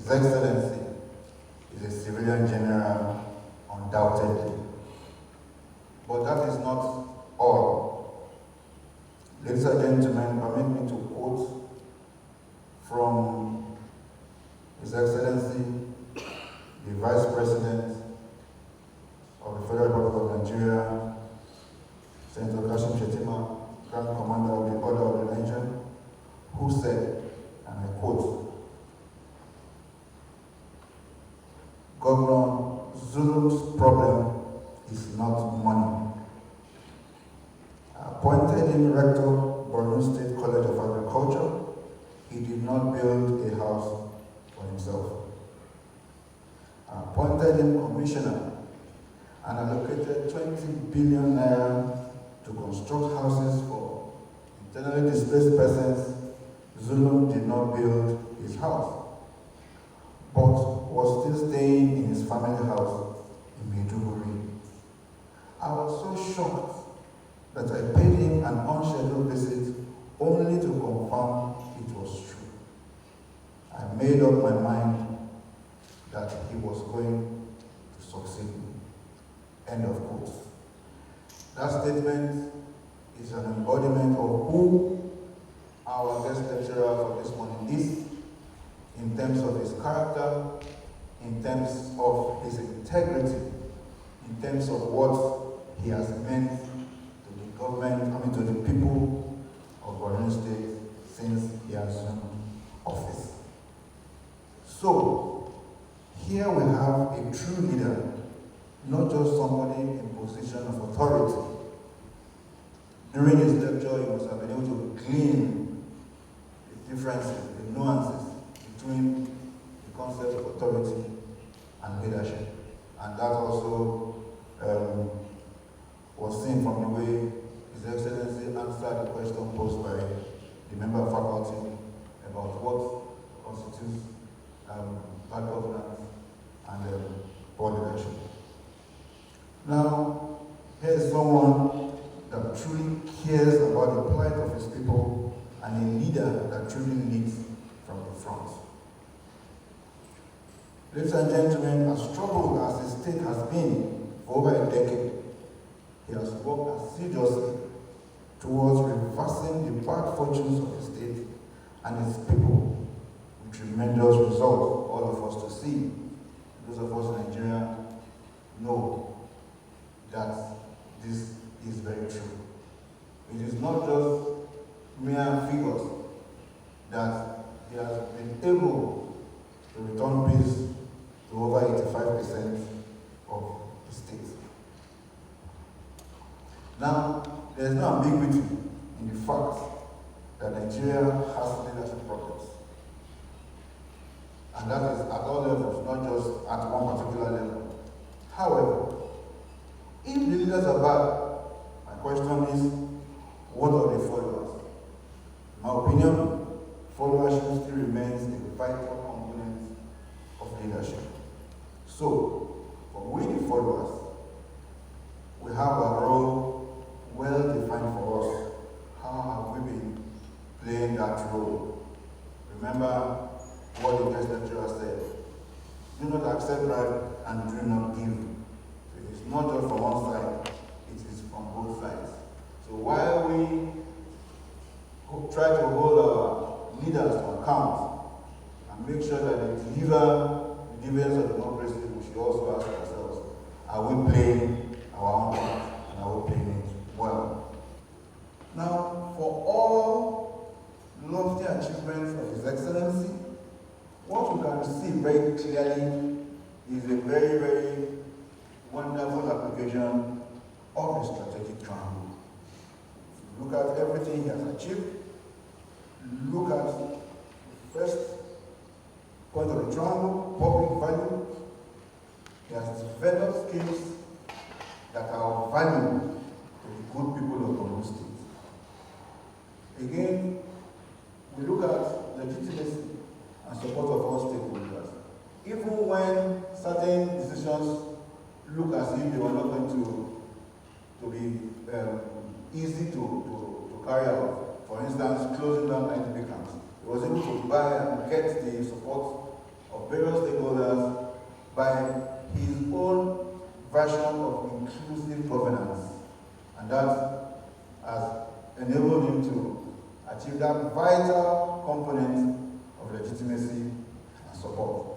His Excellency is a civilian general, undoubtedly. But that is not all. Ladies and gentlemen, permit me to quote from His Excellency, the Vice President of the Federal Republic of Nigeria, Senator Kashim Shettima, Grand Commander of the Order of the Nation, who said, and I quote, "Governor Zulum's problem is not money. I appointed him rector, Borno State College of Agriculture. He did not build a house for himself. I appointed him commissioner and allocated 20 billion naira to construct houses for internally displaced persons. Zulum did not build his house, but was still staying in his family house in Maiduguri. I was so shocked that I paid him an unscheduled visit only to confirm it was true. I made up my mind that he was going to succeed me." End of quote. That statement is an embodiment of who our guest lecturer for this morning is, in terms of his character, in terms of his integrity, in terms of what he has meant to the government, to the people of Borno State since he has assumed office. So, here we have a true leader, not just somebody in position of authority. During his lecture, he must have been able to glean the differences, the nuances between the concept of authority and leadership. And that also was seen from the way His Excellency answered the question posed by the member of faculty about what constitutes bad governance and poor leadership. Now, here's someone that truly cares about the plight of his people and a leader that truly leads from the front. Ladies and gentlemen, as troubled as the state has been for over a decade, he has worked assiduously towards reversing the bad fortunes of the state and its people with tremendous results for all of us to see. Those of us in Nigeria know that this is very true. It is not just mere figures that he has been able to return peace to over 85% of the state. Now, there is no ambiguity in the fact that Nigeria has leadership problems. And that is at all levels, not just at one particular level. However, if the leaders are bad, my question is, what are the followers? In my opinion, followership still remains a vital component of leadership. So, for we the followers, we have a role well defined for us. How have we been playing that role? Remember what the guest lecturer said. Do not accept bribe and do not give. It is not just from one side, it is from both sides. So while we try to hold our leaders to account and make sure that they deliver the dividends of democracy, we should also ask ourselves, are we playing our own part and are we playing it well? Now, for all lofty achievements of His Excellency, what we can see very clearly is a very, very wonderful application of the strategic triangle. Look at everything he has achieved. Look at the first point of the triangle, public value. He has developed skills that are of value to the good people of Borno State. Again, we look at legitimacy and support of all stakeholders. Even when certain decisions look as if they were not going to be easy to carry out. For instance, closing down IPOB camps. He was able to buy and get the support of various stakeholders by his own version of inclusive governance, and that has enabled him to achieve that vital component of legitimacy and support.